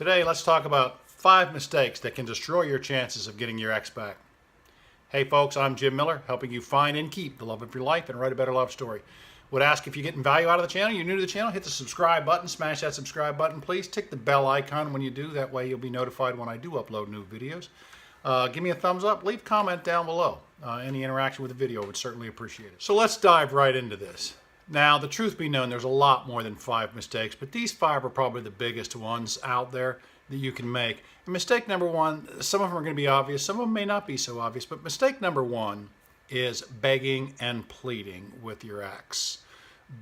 Today, let's talk about 5 mistakes that can destroy your chances of getting your ex back. Hey folks, I'm Jim Miller, helping you find and keep the love of your life and write a better love story. Would ask if you're getting value out of the channel, you're new to the channel, hit the subscribe button, smash that subscribe button, please. Tick the bell icon when you do, that way you'll be notified when I do upload new videos. Give me a thumbs up, leave a comment down below. Any interaction with the video would certainly appreciate it. So let's dive right into this. Now, the truth be known, there's a lot more than 5 mistakes, but these 5 are probably the biggest ones out there that you can make. And mistake number 1, some of them are going to be obvious, some of them may not be so obvious, but mistake number 1 is begging and pleading with your ex.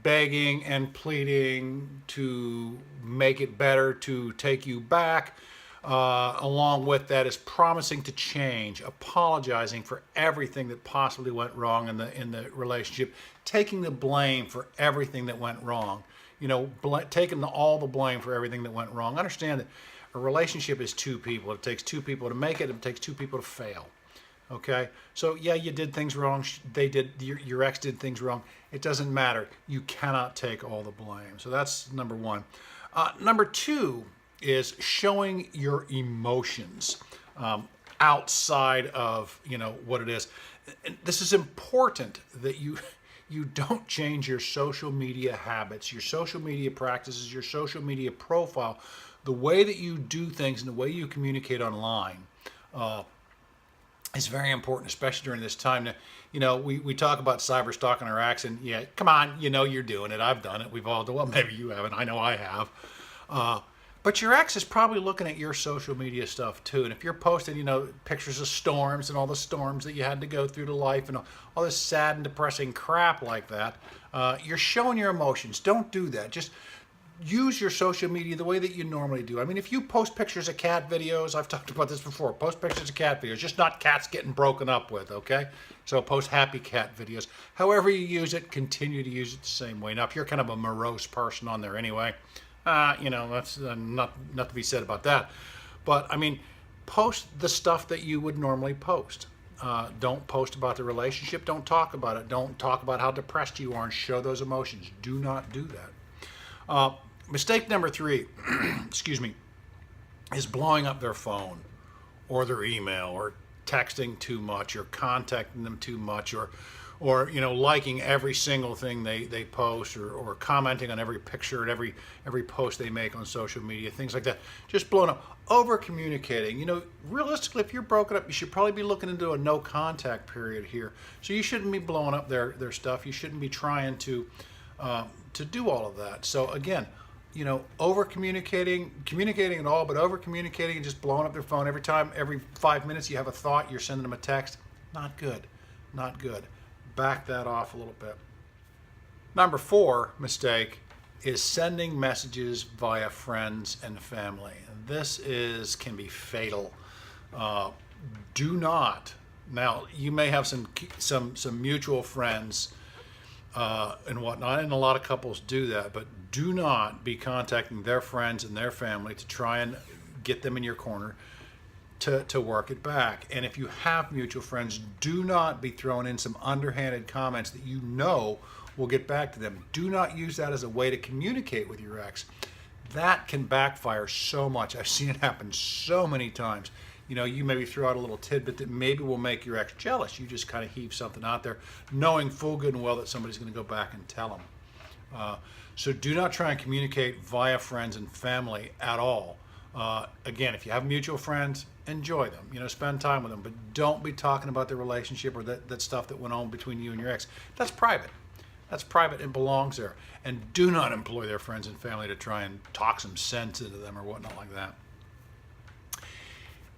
Begging and pleading to make it better, to take you back. Along with that is promising to change, apologizing for everything that possibly went wrong in the relationship, taking the blame for everything that went wrong. You know, taking all the blame for everything that went wrong. Understand that a relationship is 2 people. It takes 2 people to make it. It takes 2 people to fail. Okay, so yeah, you did things wrong. They did. Your ex did things wrong. It doesn't matter. You cannot take all the blame. So that's number 1. Number 2 is showing your emotions outside of what it is. And this is important that you don't change your social media habits, your social media practices, your social media profile, the way that you do things and the way you communicate online. Is very important, especially during this time. We talk about cyber stalking our ex, and yeah, come on, you're doing it. I've done it. We've all done it. Well, maybe you haven't. I know I have. But your ex is probably looking at your social media stuff too. And if you're posting, pictures of storms and all the storms that you had to go through to life and all this sad and depressing crap like that, you're showing your emotions. Don't do that. Just use your social media the way that you normally do. I mean, if you post pictures of cat videos, I've talked about this before, post pictures of cat videos, just not cats getting broken up with, okay? So post happy cat videos. However you use it, continue to use it the same way. Now, if you're kind of a morose person on there anyway, that's not to be said about that. But, I mean, post the stuff that you would normally post. Don't post about the relationship. Don't talk about it. Don't talk about how depressed you are and show those emotions. Do not do that. Mistake number 3, excuse me, is blowing up their phone or their email or texting too much or contacting them too much or liking every single thing they post or commenting on every picture and every post they make on social media, things like that. Just blowing up, over communicating. Realistically, if you're broken up, you should probably be looking into a no contact period here. So you shouldn't be blowing up their stuff. You shouldn't be trying to do all of that. So again, over communicating at all, but over communicating and just blowing up their phone every 5 minutes you have a thought, you're sending them a text. Not good. Not good. Back that off a little bit. Number 4 mistake is sending messages via friends and family. And this can be fatal. Do not. Now, you may have some mutual friends and whatnot, and a lot of couples do that, but do not be contacting their friends and their family to try and get them in your corner to work it back. And if you have mutual friends, do not be throwing in some underhanded comments that will get back to them. Do not use that as a way to communicate with your ex. That can backfire so much. I've seen it happen so many times. You maybe throw out a little tidbit that maybe will make your ex jealous. You just kind of heave something out there, knowing full good and well that somebody's going to go back and tell them. So do not try and communicate via friends and family at all. Again, if you have mutual friends, enjoy them. Spend time with them, but don't be talking about the relationship or that stuff that went on between you and your ex. That's private. That's private and belongs there. And do not employ their friends and family to try and talk some sense into them or whatnot like that.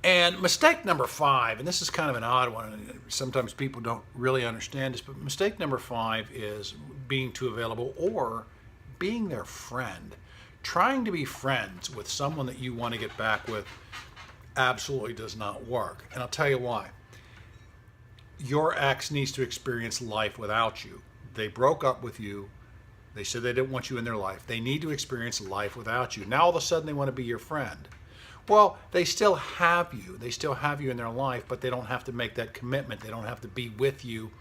And mistake number 5, and this is kind of an odd one, and sometimes people don't really understand this, but mistake number 5 is being too available or being their friend. Trying to be friends with someone that you want to get back with absolutely does not work. And I'll tell you why. Your ex needs to experience life without you. They broke up with you. They said they didn't want you in their life. They need to experience life without you. Now all of a sudden they want to be your friend. Well, they still have you. They still have you in their life, but they don't have to make that commitment. They don't have to be with you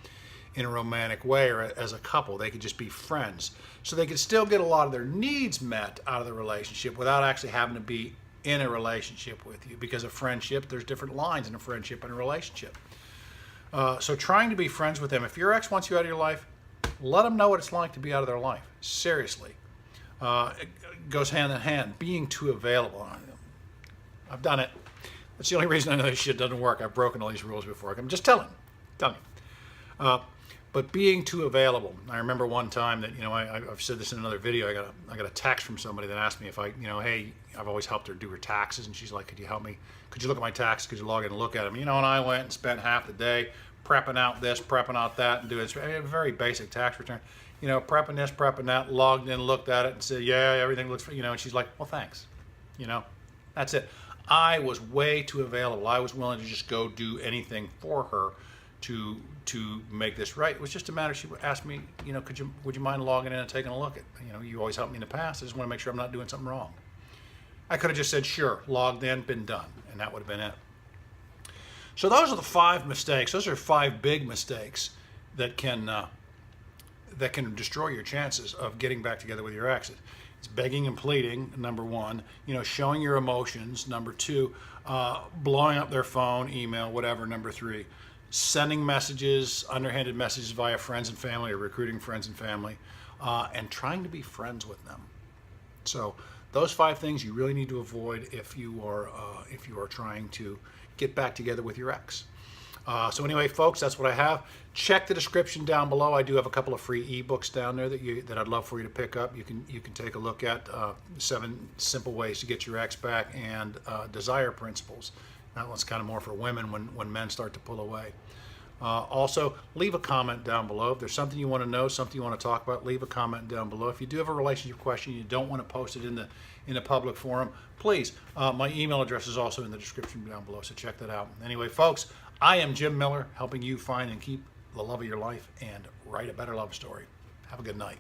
in a romantic way or as a couple. They could just be friends. So they could still get a lot of their needs met out of the relationship without actually having to be in a relationship with you, because a friendship, there's different lines in a friendship and a relationship. So trying to be friends with them. If your ex wants you out of your life, let them know what it's like to be out of their life. Seriously. It goes hand in hand. Being too available. I've done it. That's the only reason I know this shit doesn't work. I've broken all these rules before. I'm just telling you. But being too available. I remember one time that, I've said this in another video. I got a text from somebody that asked me if hey, I've always helped her do her taxes, and she's like, could you help me? Could you look at my taxes? Could you log in and look at them? And I went and spent half the day prepping out this, prepping out that, and doing a very basic tax return. Prepping this, prepping that, logged in, looked at it, and said, yeah, everything looks, and she's like, well, thanks. That's it. I was way too available. I was willing to just go do anything for her to make this right. It was just a matter. She asked me, would you mind logging in and taking a look at? You always helped me in the past. I just want to make sure I'm not doing something wrong. I could have just said, sure, logged in, been done, and that would have been it. So those are the 5 mistakes. Those are 5 big mistakes that can destroy your chances of getting back together with your exes. It's begging and pleading, number 1. Showing your emotions, number 2. Blowing up their phone, email, whatever, number 3. Sending messages, underhanded messages via friends and family, or recruiting friends and family, and trying to be friends with them. So those 5 things you really need to avoid if you are trying to get back together with your ex. So anyway, folks, that's what I have. Check the description down below. I do have a couple of free ebooks down there that I'd love for you to pick up. You can take a look at 7 simple ways to get your ex back, and desire principles. That one's kind of more for women when men start to pull away. Also, leave a comment down below. If there's something you want to know, something you want to talk about, leave a comment down below. If you do have a relationship question, you don't want to post it in a public forum, please, my email address is also in the description down below, so check that out. Anyway, folks, I am Jim Miller, helping you find and keep the love of your life and write a better love story. Have a good night.